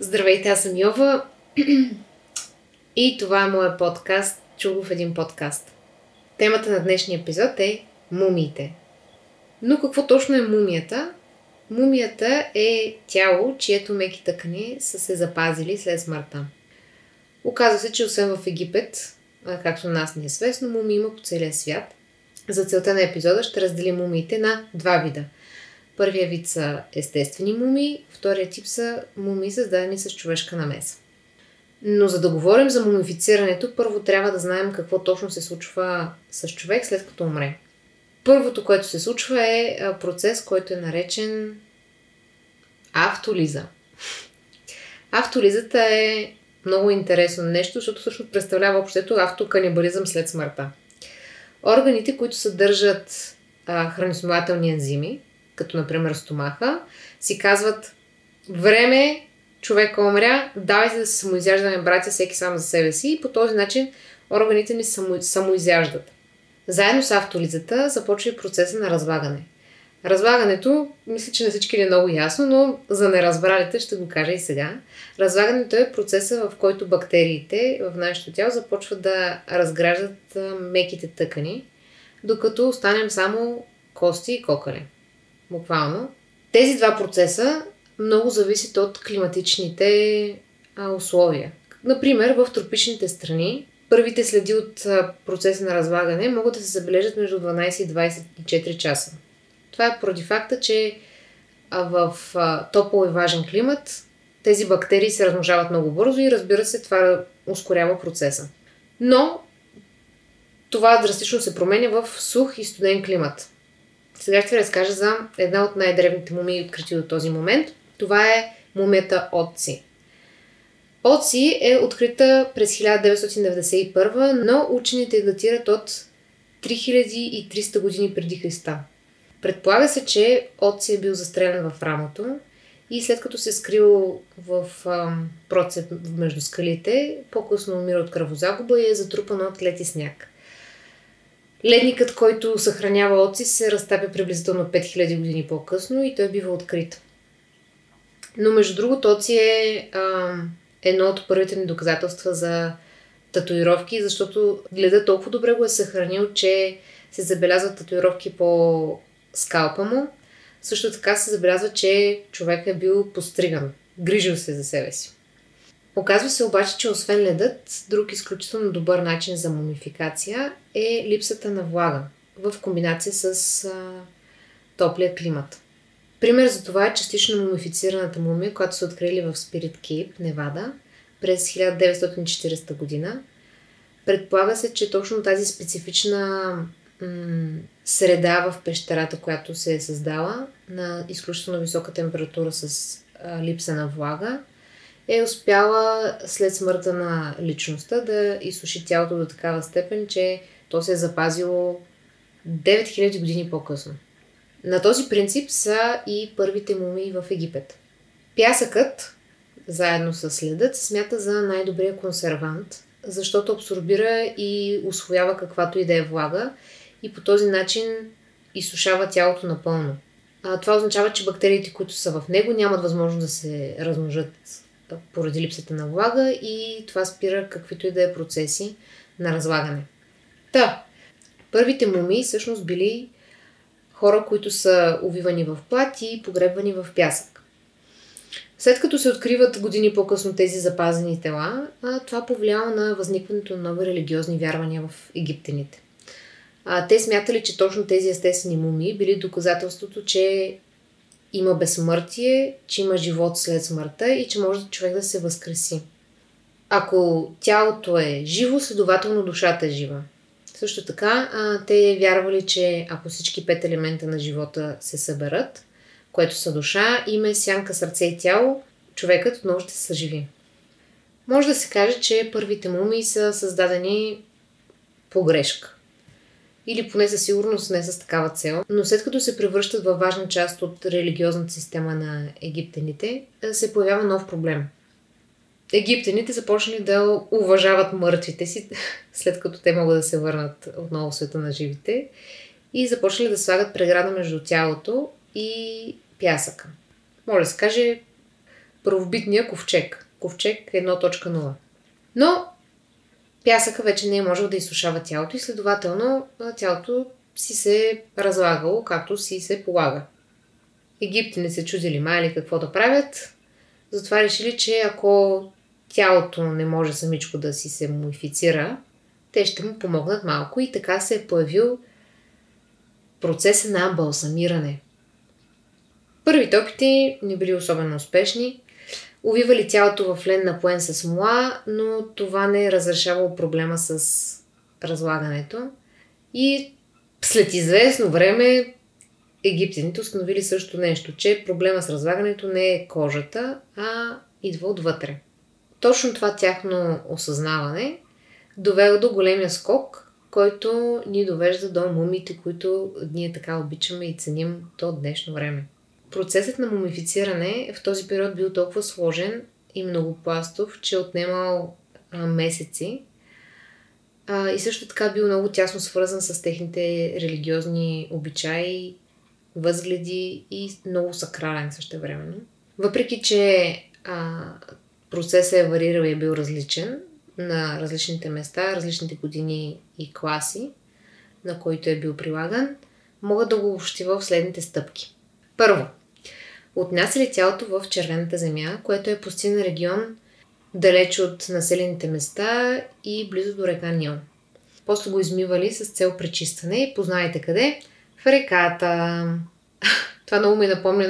Здравейте, аз съм Йова и това е моят подкаст "Чул в един подкаст". Темата на днешния епизод е мумиите. Но какво точно е мумията? Мумията е тяло, чието меки тъкани са се запазили след смъртта. Оказва се, че освен в Египет, както нас ни е свестно, мумии има по целия свят. За целта на епизода ще разделим мумиите на два вида. Първият вид са естествени мумии, вторият тип са мумии, създадени с човешка намеса. Но за да говорим за мумифицирането, първо трябва да знаем какво точно се случва с човек след като умре. Първото, което се случва е процес, който е наречен автолиза. Автолизата е много интересно нещо, защото всъщност представлява общото автоканибализъм след смъртта. Органите, които съдържат храносмилателни ензими, като например стомаха, си казват: време, човека умря, давайте да се самоизяждаме, братя, всеки сам за себе си, и по този начин органите ни самоизяждат. Заедно с автолизата започва и процеса на разлагане. Разлагането, мисля, че на всички е много ясно, но за неразбралите ще го кажа и сега. Разлагането е процеса, в който бактериите в нашето тяло започват да разграждат меките тъкани, докато останем само кости и кокали. Буквално. Тези два процеса много зависят от климатичните условия. Например, в тропичните страни първите следи от процеса на разлагане могат да се забележат между 12 и 24 часа. Това е поради факта, че в топъл и важен климат тези бактерии се размножават много бързо и, разбира се, това ускорява процеса. Но това драстично се променя в сух и студен климат. Сега ще ви разкажа за една от най-древните мумии, открити до този момент. Това е мумията Отци. Отци е открита през 1991, но учените датират от 3300 години преди Христа. Предполага се, че Отци е бил застрелян в рамото и след като се скрил в процеп между скалите, по-късно умира от кръвозагуба и е затрупан от лед и сняг. Ледникът, който съхранява Отци, се разтапя приблизително 5000 години по-късно и той бива открит. Но между другото, Отци е едно от първите ни доказателства за татуировки, защото ледът толкова добре го е съхранил, че се забелязват татуировки по скалпа му. Също така се забелязва, че човек е бил постриган, грижил се за себе си. Оказва се обаче, че освен ледът, друг изключително добър начин за мумификация е липсата на влага в комбинация с топлия климат. Пример за това е частично мумифицираната мумия, която са открили в Спирит Кейп, Невада, през 1940 година. Предполага се, че точно тази специфична среда в пещерата, която се е създала на изключително висока температура с липса на влага, е успяла след смъртта на личността да изсуши тялото до такава степен, че то се е запазило 9000 години по-късно. На този принцип са и първите мумии в Египет. Пясъкът, заедно с ледът, се смята за най-добрия консервант, защото абсорбира и усвоява каквато и да е влага и по този начин изсушава тялото напълно. Това означава, че бактериите, които са в него, нямат възможност да се размножат поради липсата на влага и това спира каквито и да е процеси на разлагане. Първите мумии всъщност били хора, които са увивани в плат и погребвани в пясък. След като се откриват години по-късно тези запазени тела, това повлияло на възникването на нови религиозни вярвания в египтяните. Те смятали, че точно тези естествени мумии били доказателството, че има безсмъртие, че има живот след смъртта и че може човек да се възкреси. Ако тялото е живо, следователно душата е жива. Също така, те вярвали, че ако всички 5 елемента на живота се съберат, което са душа, име, сянка, сърце и тяло, човекът отново ще се съживи. Може да се каже, че първите мумии са създадени по грешка. Или поне със сигурност не с такава цел. Но след като се превръщат във важна част от религиозната система на египтяните, се появява нов проблем. Египтяните започнали да уважават мъртвите си, след като те могат да се върнат отново в света на живите, и започнали да слагат преграда между тялото и пясъка. Може да се каже първобитния ковчег. Ковчег 1.0. Но пясъка вече не е можел да изсушава тялото и следователно тялото си се разлагало, както си се полага. Египтяни се чудили мали какво да правят, затова решили, че ако тялото не може самичко да си се мумифицира, те ще му помогнат малко и така се е появил процеса на балсамиране. Първите опити не били особено успешни. Увивали тялото в лен напоен с смола, но това не е разрешавало проблема с разлагането. И след известно време египтяните установили също нещо, че проблема с разлагането не е кожата, а идва отвътре. Точно това тяхно осъзнаване довело до големия скок, който ни довежда до мумиите, които ние така обичаме и ценим до днешно време. Процесът на мумифициране в този период бил толкова сложен и многопластов, че отнемал месеци и също така бил много тясно свързан с техните религиозни обичаи, възгледи и много сакрален същевременно. Въпреки, че процесът е варирал и е бил различен на различните места, различните години и класи, на които е бил прилаган, мога да го обобщя в следните стъпки. Първо, отнасяли тялото в червената земя, което е пустинен регион далеч от населените места и близо до река Нил. После го измивали с цел пречистване. Познайте къде? В реката. Това много ми напомня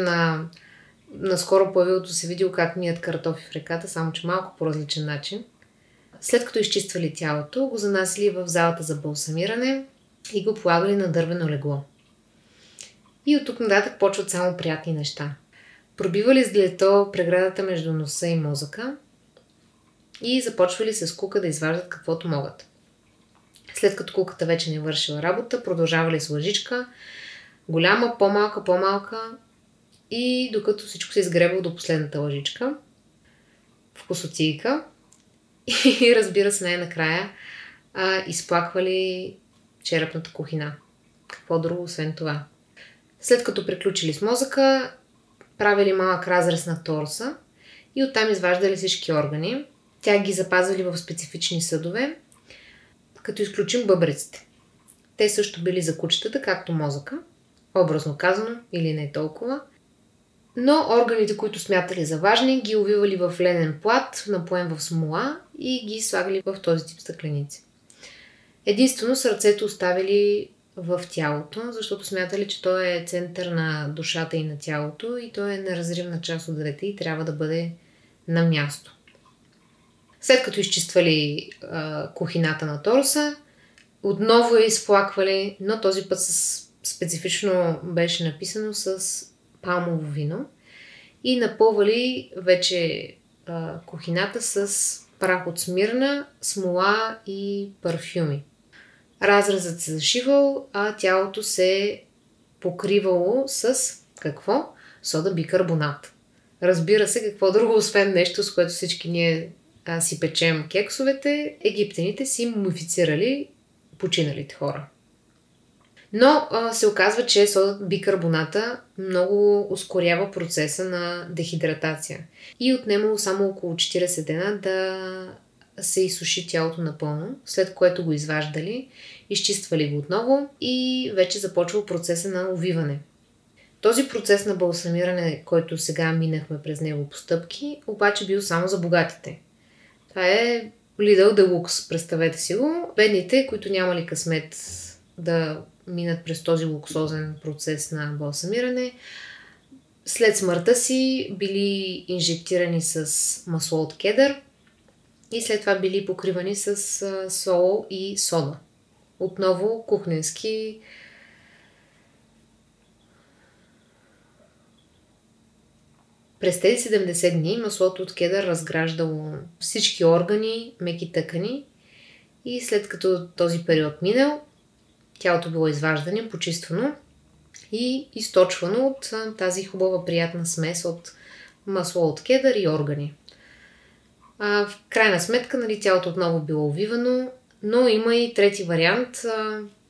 на скоро появилото се видео как мият картофи в реката, само че малко по различен начин. След като изчиствали тялото, го занасили в залата за балсамиране и го полагали на дървено легло. И от тук нататък почват само приятни неща. Пробивали с длето преградата между носа и мозъка и започвали с кука да изваждат каквото могат. След като куката вече не вършила работа, продължавали с лъжичка, голяма, по-малка и докато всичко се изгребало до последната лъжичка, в косотийка и разбира се най-накрая изплаквали черепната кухина. Какво друго освен това? След като приключили с мозъка, правили малък разрез на торса и оттам изваждали всички органи. Тя ги запазвали в специфични съдове, като изключим бъбреците. Те също били за кучетата, както мозъка, образно казано, или не толкова. Но органите, които смятали за важни, ги увивали в ленен плат, напоен в смола и ги слагали в този тип стъкленици. Единствено сърцето оставили в тялото, защото смятали, че той е център на душата и на тялото и той е неразривна част от двете и трябва да бъде на място. След като изчиствали кухината на торса, отново я изплаквали, но този път специфично беше написано с палмово вино и напълвали вече кухината с прах от смирна, смола и парфюми. Разрезът се зашивал, а тялото се покривало с какво? Сода бикарбонат. Разбира се, какво друго, освен нещо, с което всички ние си печем кексовете, египтяните си мумифицирали починалите хора. Но се оказва, че сода бикарбоната много ускорява процеса на дехидратация и отнемало само около 40 дена да се изсуши тялото напълно, след което го изваждали, изчиствали го отново и вече започвал процеса на увиване. Този процес на балсамиране, който сега минахме през него по стъпки, обаче бил само за богатите. Това е Lidl Deluxe, представете си го. Бедните, които нямали късмет да минат през този луксозен процес на балсамиране, след смъртта си били инжектирани с масло от кедър и след това били покривани с сол и сода. Отново кухненски. През тези 70 дни маслото от кедър разграждало всички органи, меки тъкани и след като този период минал, тялото било изваждане, почиствано и източвано от тази хубава приятна смес от масло от кедър и органи. В крайна сметка, тялото отново било увивано, но има и трети вариант,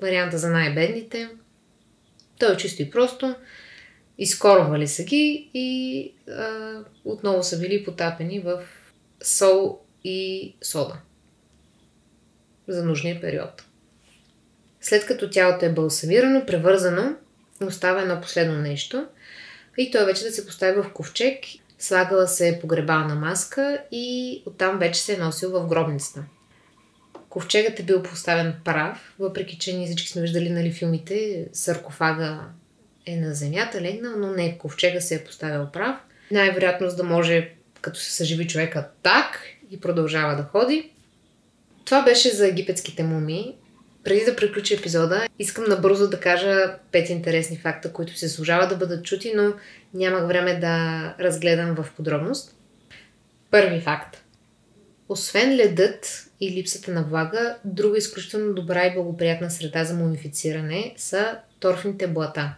варианта за най-бедните. Той е чисто и просто. Изкорвали са ги и отново са били потапени в сол и сода за нужния период. След като тялото е балсамирано, превързано, остава едно последно нещо и то е вече да се постави в ковчег, слагала се е погребална маска и оттам вече се е носил в гробницата. Ковчегът е бил поставен прав, въпреки че ние всички сме виждали филмите, саркофага е на земята легнал, но не, ковчега се е поставил прав. Най-вероятно за да може, като се съживи човека так и продължава да ходи. Това беше за египетските мумии. Преди да приключи епизода, искам набързо да кажа 5 интересни факта, които се служават да бъдат чути, но нямах време да разгледам в подробност. Първи факт. Освен ледът и липсата на влага, друга изключително добра и благоприятна среда за мумифициране са торфните блата.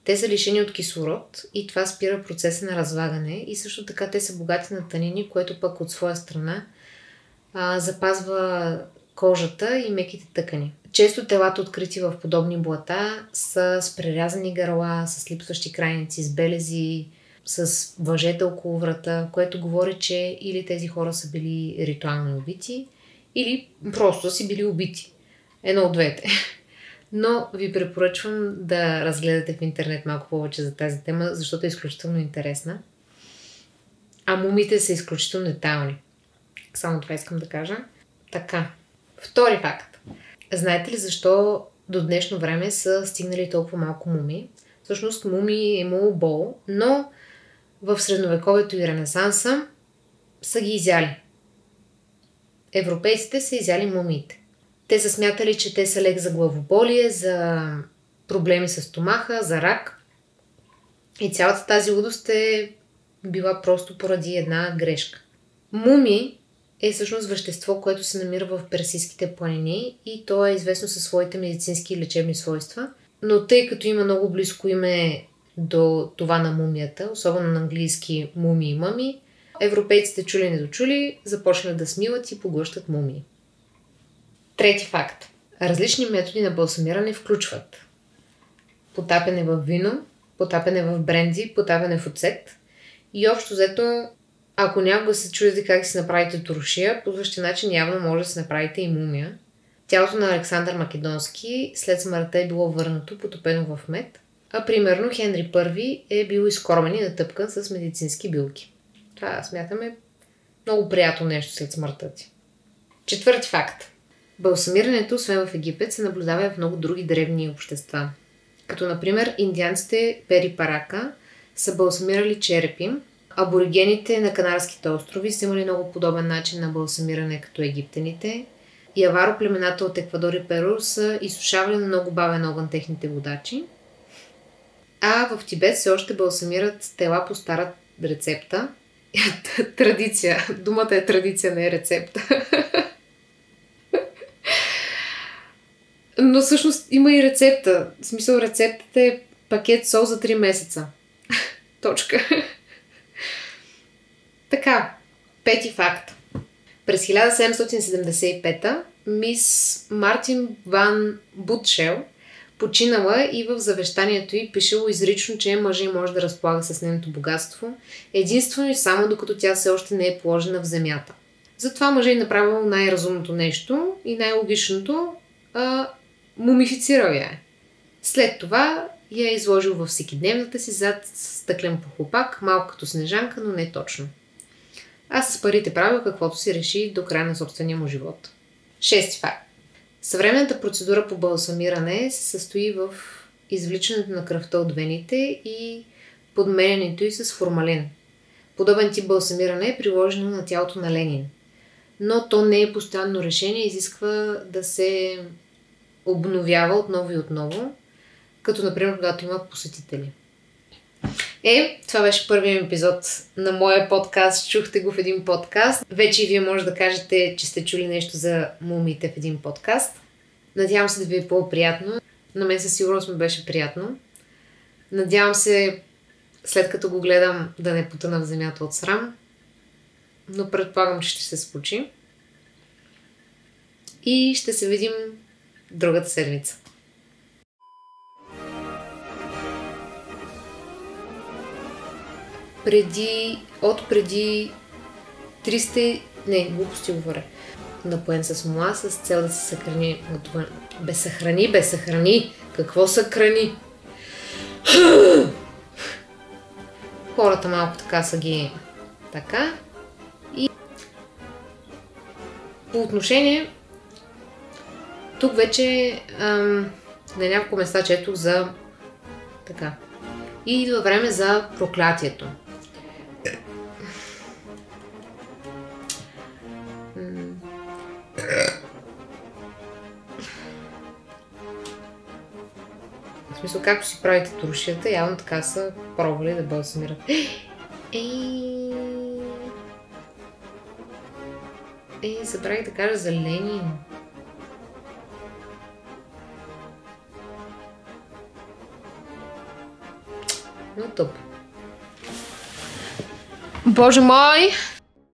Те са лишени от кислород и това спира процеса на разлагане и също така те са богати на танини, което пък от своя страна запазва кожата и меките тъкани. Често телата, открити в подобни блата, са с прерязани гърла, с липсващи крайници, с белези, с въжета около врата, което говори, че или тези хора са били ритуално убити, или просто си били убити. Едно от двете. Но ви препоръчвам да разгледате в интернет малко повече за тази тема, защото е изключително интересна. А мумиите са изключително детайлни. Само това искам да кажа. Така. Втори факт. Знаете ли защо до днешно време са стигнали толкова малко мумии? Всъщност мумии е имало бол, но в средновековието и Ренесанса са ги изяли. Европейците са изяли мумиите. Те са смятали, че те са лек за главоболие, за проблеми с стомаха, за рак. И цялата тази лудост е била просто поради една грешка. Муми е всъщност вещество, което се намира в Персийските планини и то е известно със своите медицински и лечебни свойства. Но тъй като има много близко име до това на мумията, особено на английски муми и мъми, европейците чули недочули започнали да смилат и поглъщат мумии. Трети факт. Различни методи на балсамиране включват потапяне в вино, потапяне в бренди, потапяне в оцет и общо взето, ако някога се чудите как си направите туршия, по същия начин явно може да си направите и мумия. Тялото на Александър Македонски след смъртта е било върнато, потопено в мед, а примерно Хенри I е бил изкормен и натъпкан с медицински билки. Това смятаме много приятно нещо след смъртта ти. Четвърти факт. Балсамирането, освен в Египет, се наблюдава и в много други древни общества. Като например индианците Пери Парака са балсамирали черепи, аборигените на Канарските острови са имали много подобен начин на балсамиране като египтяните. И аваро племената от Еквадор и Перу са изсушавали на много бавен огън техните водачи. А в Тибет все още балсамират тела по стара рецепта. Традиция. Думата е традиция, не е рецепта. Но всъщност има и рецепта. В смисъл рецептата е пакет сол за 3 месеца. Точка. Така, пети факт. През 1775 мис Мартин ван Бутшел починала и в завещанието й пишело изрично, че мъжът може да разполага с нейното богатство, единствено и само докато тя все още не е положена в земята. Затова мъжът й направил най-разумното нещо и най-логичното мумифицирал я е. След това я е изложил във всекидневната си зад стъклен похлопак, малко като снежанка, но не точно. А с парите правил каквото си реши до края на собствения му живот. Шести факт. Съвременната процедура по балсамиране се състои в извличането на кръвта от вените и подменянето й с формалин. Подобен тип балсамиране е приложено на тялото на Ленин. Но то не е постоянно решение, изисква да се обновява отново и отново, като например когато има посетители. Това беше първият епизод на моя подкаст. Чухте го в един подкаст. Вече и вие може да кажете, че сте чули нещо за мумиите в един подкаст. Надявам се да ви е по-приятно. На мен със сигурност ми беше приятно. Надявам се, след като го гледам, да не потъна в земята от срам. Но предполагам, че ще се случи. И ще се видим другата седмица. от преди 300... Не, глупости говоря. Напоен с мола с цел да се съхрани отвън. Съхрани. Какво съхрани? Хората малко така са ги така. И по отношение тук вече на няколко места четох за така. И идва време за проклятието. В смисъл, както си правите туршията, явно така са пробвали да балсамират. Забравих да кажа за Ленин. Но тъп. Боже мой!